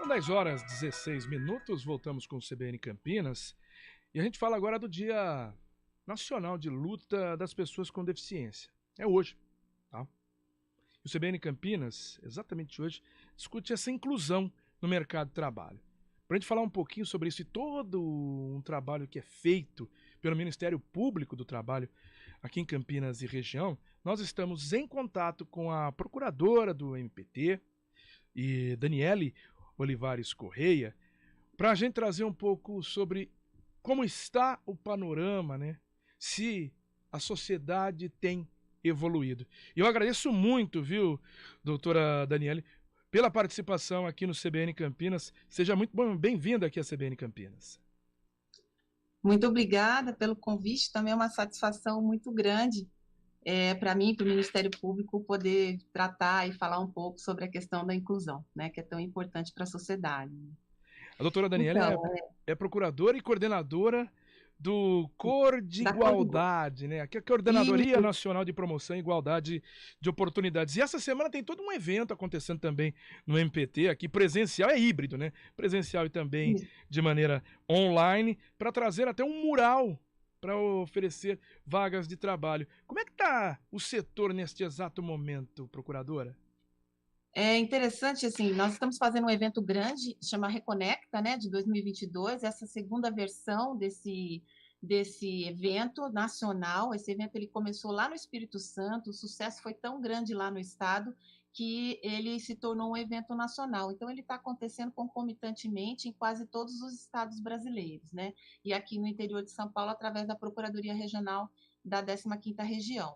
São 10 horas 16 minutos, voltamos com o CBN Campinas e a gente fala agora do Dia Nacional de Luta das Pessoas com Deficiência. É hoje, tá? E o CBN Campinas, exatamente hoje, discute essa inclusão no mercado de trabalho. Para a gente falar um pouquinho sobre isso e todo um trabalho que é feito pelo Ministério Público do Trabalho aqui em Campinas e região, nós estamos em contato com a procuradora do MPT, e Daniele Olivares Correia, para a gente trazer um pouco sobre como está o panorama, né? Se a sociedade tem evoluído. E eu agradeço muito, viu, doutora Daniele, pela participação aqui no CBN Campinas. Seja muito bem-vinda aqui à CBN Campinas. Muito obrigada pelo convite, também é uma satisfação muito grande para mim, para o Ministério Público, poder tratar e falar um pouco sobre a questão da inclusão, né, que é tão importante para a sociedade. A doutora Daniela então, é procuradora e coordenadora do Cor de Igualdade, né? Aqui é a Coordenadoria Nacional de Promoção e Igualdade de Oportunidades. E essa semana tem todo um evento acontecendo também no MPT, aqui presencial, é híbrido, né? Presencial e também de maneira online, para trazer até um mural para oferecer vagas de trabalho. Como é que está o setor neste exato momento, procuradora? É interessante, assim, nós estamos fazendo um evento grande, chama Reconecta, né, de 2022, essa segunda versão desse evento nacional. Esse evento ele começou lá no Espírito Santo, o sucesso foi tão grande lá no estado que ele se tornou um evento nacional. Então, ele está acontecendo concomitantemente em quase todos os estados brasileiros, né, e aqui no interior de São Paulo, através da Procuradoria Regional da 15ª Região.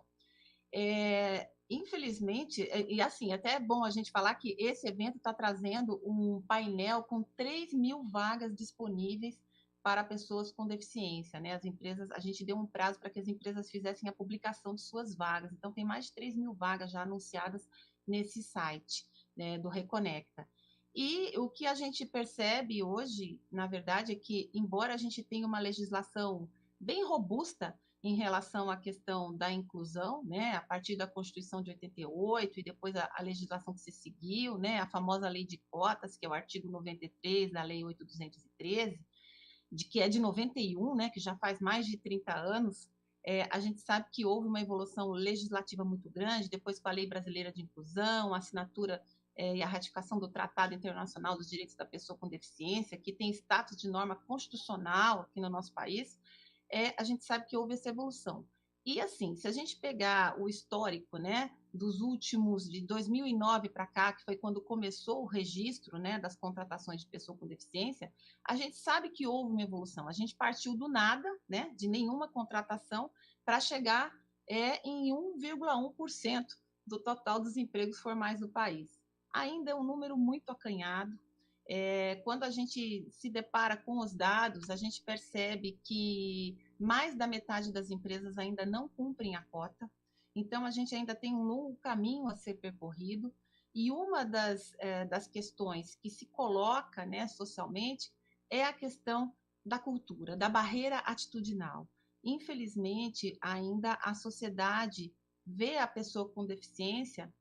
Infelizmente, e assim, até é bom a gente falar que esse evento está trazendo um painel com 3.000 vagas disponíveis para pessoas com deficiência, né? As empresas, a gente deu um prazo para que as empresas fizessem a publicação de suas vagas, então tem mais de 3.000 vagas já anunciadas nesse site, né, do Reconecta. E o que a gente percebe hoje, na verdade, é que, embora a gente tenha uma legislação bem robusta em relação à questão da inclusão, né, a partir da Constituição de 88 e depois a legislação que se seguiu, né, a famosa lei de cotas, que é o artigo 93 da Lei 8.213, que é de 91, né, que já faz mais de 30 anos, a gente sabe que houve uma evolução legislativa muito grande, depois com a Lei Brasileira de Inclusão, a assinatura e a ratificação do Tratado Internacional dos Direitos da Pessoa com Deficiência, que tem status de norma constitucional aqui no nosso país. A gente sabe que houve essa evolução. E assim, se a gente pegar o histórico, né, dos últimos, de 2009 para cá, que foi quando começou o registro, né, das contratações de pessoa com deficiência, a gente sabe que houve uma evolução. A gente partiu do nada, né, de nenhuma contratação, para chegar em 1,1% do total dos empregos formais do país. Ainda é um número muito acanhado. Quando a gente se depara com os dados, a gente percebe que mais da metade das empresas ainda não cumprem a cota, então a gente ainda tem um longo caminho a ser percorrido, e uma das questões que se coloca, né, socialmente é a questão da cultura, da barreira atitudinal. Infelizmente, ainda a sociedade vê a pessoa com deficiência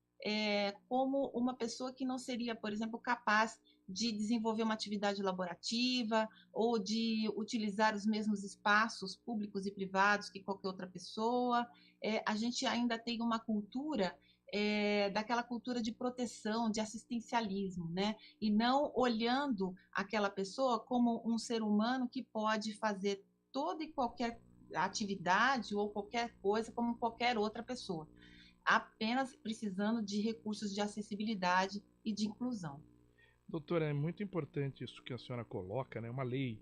como uma pessoa que não seria, por exemplo, capaz de desenvolver uma atividade laborativa ou de utilizar os mesmos espaços públicos e privados que qualquer outra pessoa. A gente ainda tem uma cultura daquela cultura de proteção, de assistencialismo, né? E não olhando aquela pessoa como um ser humano que pode fazer toda e qualquer atividade ou qualquer coisa como qualquer outra pessoa, apenas precisando de recursos de acessibilidade e de inclusão. Doutora, é muito importante isso que a senhora coloca, né? Uma lei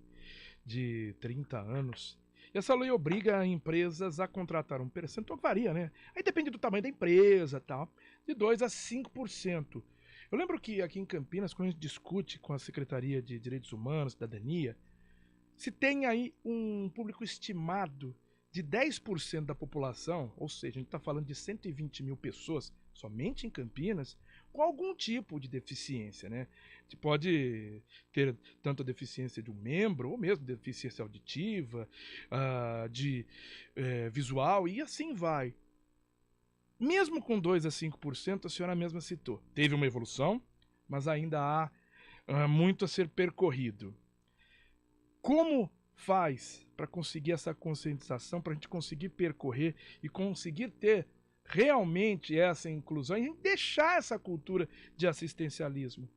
de 30 anos. E essa lei obriga empresas a contratar um percentual que varia, né? Aí depende do tamanho da empresa, tal, de 2 a 5%. Eu lembro que aqui em Campinas, quando a gente discute com a Secretaria de Direitos Humanos, Cidadania, se tem aí um público estimado de 10% da população, ou seja, a gente está falando de 120 mil pessoas, somente em Campinas, com algum tipo de deficiência, né? Você pode ter tanto a deficiência de um membro, ou mesmo deficiência auditiva, visual, e assim vai. Mesmo com 2 a 5%, a senhora mesma citou, teve uma evolução, mas ainda há muito a ser percorrido. Como faz para conseguir essa conscientização, para a gente conseguir percorrer e conseguir ter realmente essa inclusão e deixar essa cultura de assistencialismo?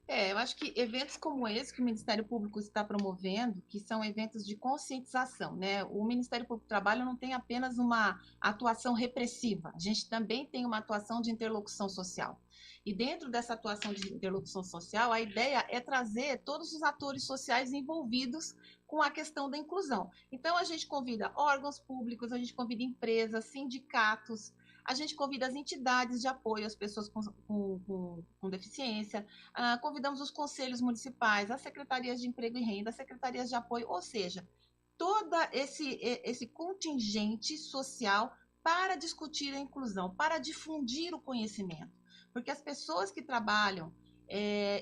Eu acho que eventos como esse que o Ministério Público está promovendo, que são eventos de conscientização, né? O Ministério Público do Trabalho não tem apenas uma atuação repressiva, a gente também tem uma atuação de interlocução social. E dentro dessa atuação de interlocução social, a ideia é trazer todos os atores sociais envolvidos com a questão da inclusão. Então, a gente convida órgãos públicos, a gente convida empresas, sindicatos, a gente convida as entidades de apoio às pessoas com deficiência, convidamos os conselhos municipais, as secretarias de emprego e renda, as secretarias de apoio, ou seja, todo esse contingente social para discutir a inclusão, para difundir o conhecimento. Porque as pessoas que trabalham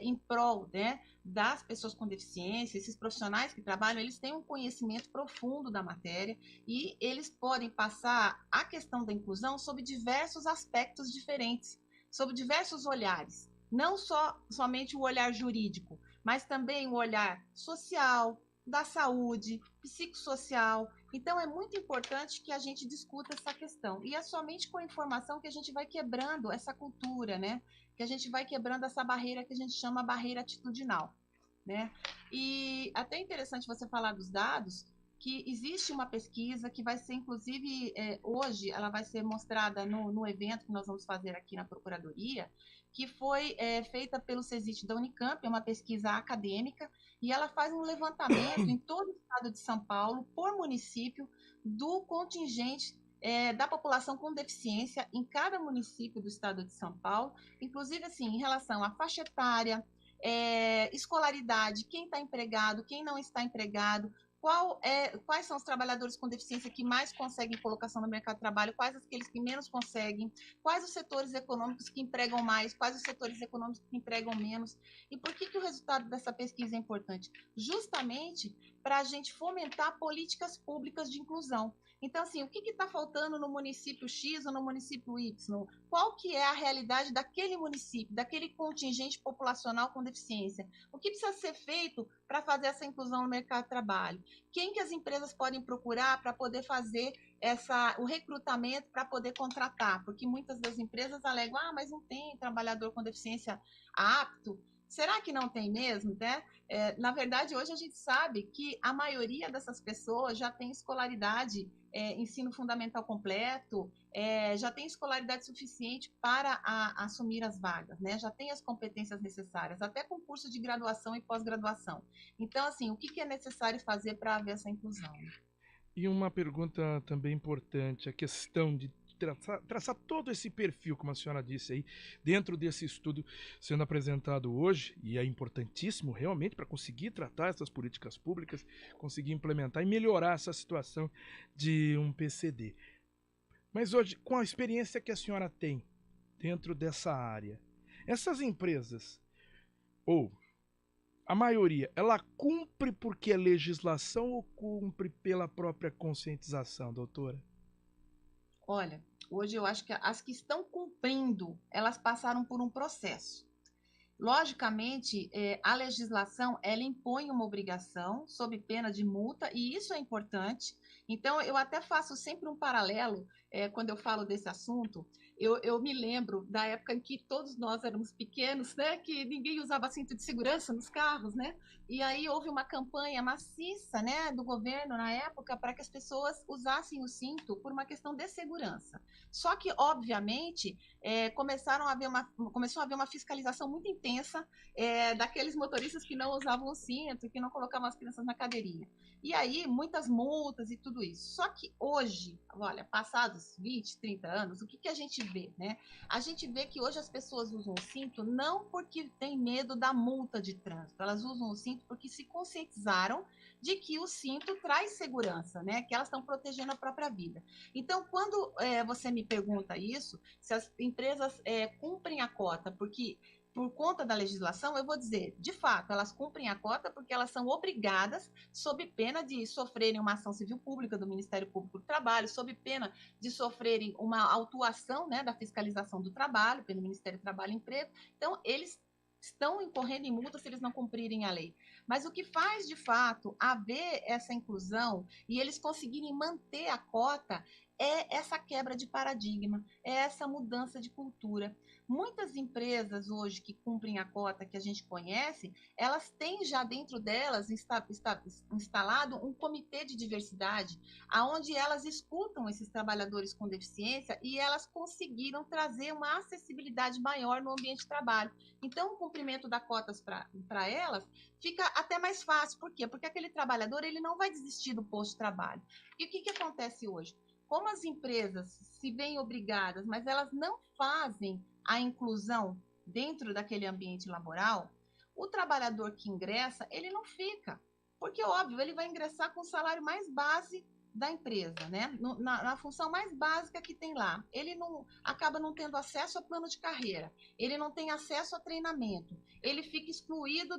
em prol, né, das pessoas com deficiência, esses profissionais que trabalham, eles têm um conhecimento profundo da matéria e eles podem passar a questão da inclusão sob diversos aspectos diferentes, sob diversos olhares. Não somente o olhar jurídico, mas também o olhar social, da saúde, psicossocial. Então, é muito importante que a gente discuta essa questão. E é somente com a informação que a gente vai quebrando essa cultura, né? Que a gente vai quebrando essa barreira que a gente chama barreira atitudinal, né? E até interessante você falar dos dados, que existe uma pesquisa que vai ser, inclusive, hoje, ela vai ser mostrada no evento que nós vamos fazer aqui na Procuradoria, que foi feita pelo CESIT da Unicamp, é uma pesquisa acadêmica, e ela faz um levantamento em todo o estado de São Paulo, por município, do contingente da população com deficiência em cada município do estado de São Paulo, inclusive assim, em relação à faixa etária, escolaridade, quem está empregado, quem não está empregado, quais são os trabalhadores com deficiência que mais conseguem colocação no mercado de trabalho, quais aqueles que menos conseguem, quais os setores econômicos que empregam mais, quais os setores econômicos que empregam menos. E por que o resultado dessa pesquisa é importante? Justamente para a gente fomentar políticas públicas de inclusão. Então, assim, o que está faltando no município X ou no município Y? Qual que é a realidade daquele município, daquele contingente populacional com deficiência? O que precisa ser feito para fazer essa inclusão no mercado de trabalho? Quem que as empresas podem procurar para poder fazer o recrutamento para poder contratar? Porque muitas das empresas alegam, mas não tem trabalhador com deficiência apto. Será que não tem mesmo, né? Na verdade, hoje a gente sabe que a maioria dessas pessoas já tem escolaridade, ensino fundamental completo, já tem escolaridade suficiente para assumir as vagas, né? Já tem as competências necessárias, até com curso de graduação e pós-graduação. Então, assim, o que é necessário fazer para haver essa inclusão? E uma pergunta também importante, a questão de traçar todo esse perfil, como a senhora disse aí, dentro desse estudo sendo apresentado hoje, e é importantíssimo realmente para conseguir tratar essas políticas públicas, conseguir implementar e melhorar essa situação de um PCD. Mas hoje, com a experiência que a senhora tem dentro dessa área, essas empresas, ou a maioria, ela cumpre porque é legislação ou cumpre pela própria conscientização, doutora? Olha, hoje eu acho que as que estão cumprindo, elas passaram por um processo. Logicamente, a legislação ela impõe uma obrigação sob pena de multa, e isso é importante. Então, eu até faço sempre um paralelo quando eu falo desse assunto. Eu me lembro da época em que todos nós éramos pequenos, né, que ninguém usava cinto de segurança nos carros, né? E aí houve uma campanha maciça, né, do governo na época para que as pessoas usassem o cinto por uma questão de segurança. Só que, obviamente, começou a haver uma fiscalização muito intensa daqueles motoristas que não usavam o cinto, que não colocavam as crianças na cadeirinha. E aí, muitas multas e tudo isso. Só que hoje, olha, passados 20, 30 anos, o que a gente vê, né? A gente vê que hoje as pessoas usam o cinto não porque tem medo da multa de trânsito, elas usam o cinto porque se conscientizaram de que o cinto traz segurança, né? Que elas estão protegendo a própria vida. Então, quando você me pergunta isso, se as empresas cumprem a cota, porque por conta da legislação, eu vou dizer, de fato, elas cumprem a cota porque elas são obrigadas, sob pena de sofrerem uma ação civil pública do Ministério Público do Trabalho, sob pena de sofrerem uma autuação, né, da fiscalização do trabalho pelo Ministério do Trabalho e Emprego. Então, eles estão incorrendo em multa se eles não cumprirem a lei. Mas o que faz, de fato, haver essa inclusão e eles conseguirem manter a cota é essa quebra de paradigma, é essa mudança de cultura. Muitas empresas hoje que cumprem a cota que a gente conhece, elas têm já dentro delas instalado um comitê de diversidade, aonde elas escutam esses trabalhadores com deficiência e elas conseguiram trazer uma acessibilidade maior no ambiente de trabalho. Então, o cumprimento das cotas para elas fica até mais fácil. Por quê? Porque aquele trabalhador ele não vai desistir do posto de trabalho. E o que acontece hoje? Como as empresas se veem obrigadas, mas elas não fazem a inclusão dentro daquele ambiente laboral, o trabalhador que ingressa, ele não fica. Porque, óbvio, ele vai ingressar com o salário mais base da empresa, né? Na função mais básica que tem lá. Ele não acaba não tendo acesso a plano de carreira, ele não tem acesso a treinamento, ele fica excluído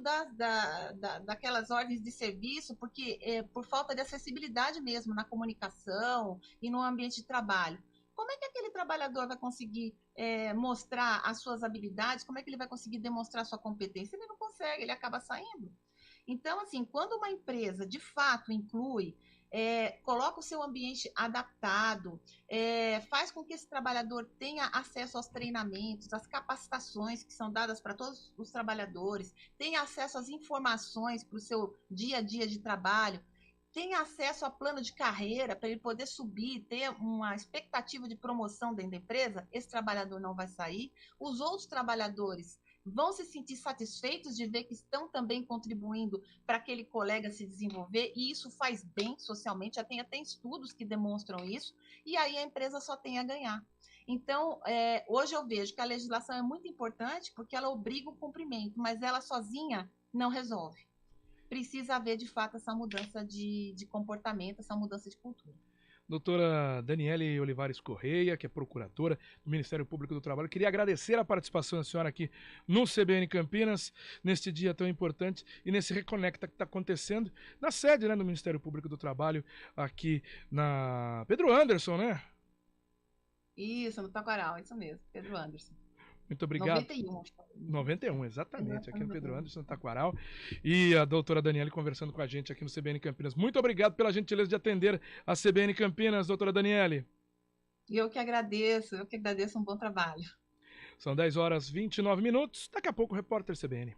daquelas ordens de serviço, porque por falta de acessibilidade mesmo na comunicação e no ambiente de trabalho. Como é que aquele trabalhador vai conseguir mostrar as suas habilidades? Como é que ele vai conseguir demonstrar sua competência? Ele não consegue, ele acaba saindo. Então, assim, quando uma empresa de fato inclui, coloca o seu ambiente adaptado, faz com que esse trabalhador tenha acesso aos treinamentos, às capacitações que são dadas para todos os trabalhadores, tenha acesso às informações para o seu dia a dia de trabalho, tenha acesso a plano de carreira para ele poder subir, ter uma expectativa de promoção dentro da empresa, esse trabalhador não vai sair. Os outros trabalhadores vão se sentir satisfeitos de ver que estão também contribuindo para aquele colega se desenvolver, e isso faz bem socialmente, já tem até estudos que demonstram isso, e aí a empresa só tem a ganhar. Então, hoje eu vejo que a legislação é muito importante porque ela obriga o cumprimento, mas ela sozinha não resolve. Precisa haver, de fato, essa mudança de comportamento, essa mudança de cultura. Doutora Daniele Olivares Correia, que é procuradora do Ministério Público do Trabalho. Queria agradecer a participação da senhora aqui no CBN Campinas, neste dia tão importante e nesse Reconecta que está acontecendo na sede, né, do Ministério Público do Trabalho, aqui na Pedro Anderson, né? Isso, no Taquaral, isso mesmo, Pedro Anderson. Muito obrigado. 91. 91, exatamente, aqui no Pedro Anderson, no Taquaral. E a doutora Daniele conversando com a gente aqui no CBN Campinas. Muito obrigado pela gentileza de atender a CBN Campinas, doutora Daniele. Eu que agradeço, um bom trabalho. São 10 horas e 29 minutos. Daqui a pouco o repórter CBN.